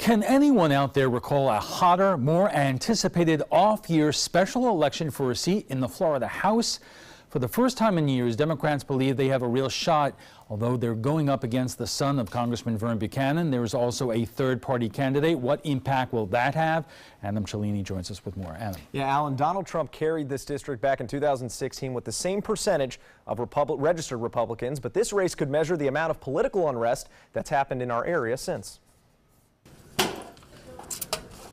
Can anyone out there recall a hotter, more anticipated off-year special election for a seat in the Florida House? For the first time in years, Democrats believe they have a real shot. Although they're going up against the son of Congressman Vern Buchanan, there is also a third-party candidate. What impact will that have? Adam Cellini joins us with more. Adam. Yeah, Alan, Donald Trump carried this district back in 2016 with the same percentage of registered Republicans, but this race could measure the amount of political unrest that's happened in our area since.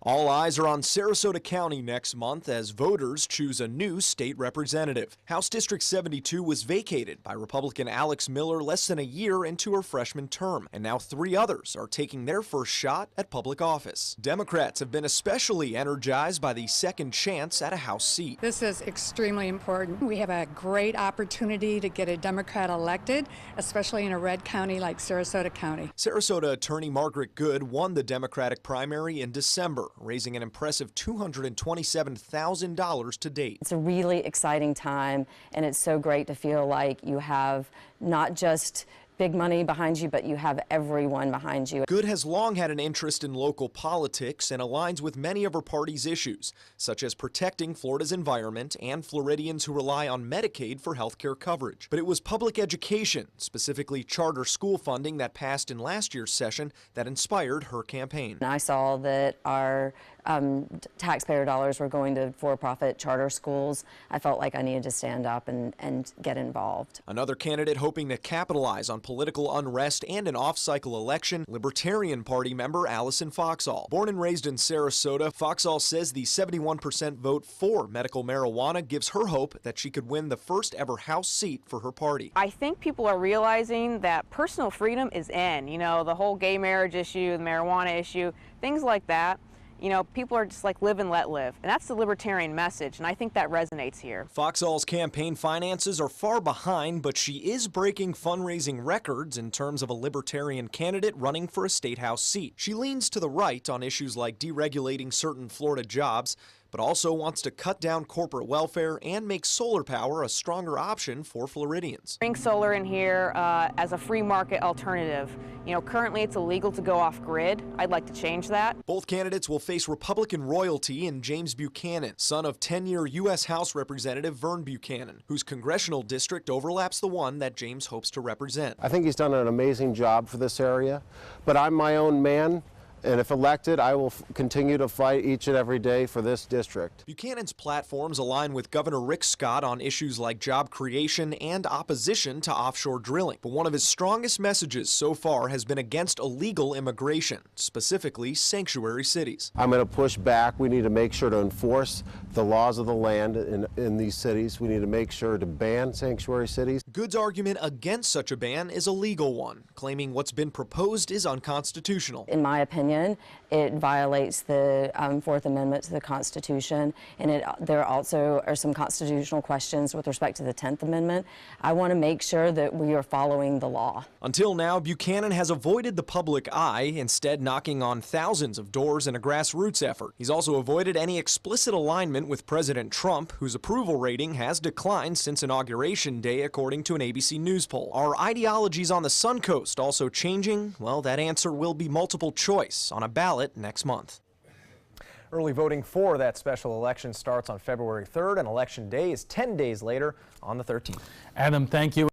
All eyes are on Sarasota County next month as voters choose a new state representative. House District 72 was vacated by Republican Alex Miller less than a year into her freshman term, and now 3 others are taking their first shot at public office. Democrats have been especially energized by the second chance at a House seat. This is extremely important. We have a great opportunity to get a Democrat elected, especially in a red county like Sarasota County. Sarasota Attorney Margaret Good won the Democratic primary in December, raising an impressive $227,000 to date. It's a really exciting time, and it's so great to feel like you have not just big money behind you, but you have everyone behind you. Good has long had an interest in local politics and aligns with many of her party's issues, such as protecting Florida's environment and Floridians who rely on Medicaid for health care coverage. But it was public education, specifically charter school funding that passed in last year's session, that inspired her campaign. I saw that our taxpayer dollars were going to for-profit charter schools. I felt like I needed to stand up and get involved. Another candidate hoping to capitalize on political unrest and an off-cycle election, Libertarian Party member Allison Foxall. Born and raised in Sarasota, Foxall says the 71% vote for medical marijuana gives her hope that she could win the first ever House seat for her party. I think people are realizing that personal freedom is in. You know, the whole gay marriage issue, the marijuana issue, things like that. You know, people are just like live and let live. And that's the libertarian message, and I think that resonates here. Foxall's campaign finances are far behind, but she is breaking fundraising records in terms of a libertarian candidate running for a state house seat. She leans to the right on issues like deregulating certain Florida jobs, but also wants to cut down corporate welfare and make solar power a stronger option for Floridians. Bring solar in here as a free market alternative. You know, currently it's illegal to go off grid. I'd like to change that. Both candidates will face Republican royalty in James Buchanan, son of 10-year U.S. House Representative Vern Buchanan, whose congressional district overlaps the one that James hopes to represent. I think he's done an amazing job for this area, but I'm my own man. And if elected, I will continue to fight each and every day for this district. Buchanan's platforms align with Governor Rick Scott on issues like job creation and opposition to offshore drilling. But one of his strongest messages so far has been against illegal immigration, specifically sanctuary cities. I'm going to push back. We need to make sure to enforce the laws of the land in these cities. We need to make sure to ban sanctuary cities. Good's argument against such a ban is a legal one, claiming what's been proposed is unconstitutional. In my opinion, it violates the Fourth Amendment to the Constitution, and there also are some constitutional questions with respect to the 10th Amendment. I want to make sure that we are following the law. Until now, Buchanan has avoided the public eye, instead knocking on thousands of doors in a grassroots effort. He's also avoided any explicit alignment with President Trump, whose approval rating has declined since Inauguration Day, according to an ABC News poll. Are ideologies on the Suncoast also changing? Well, that answer will be multiple choice on a ballot next month. Early voting for that special election starts on February 3rd, and Election Day is 10 days later on the 13th. Adam, thank you.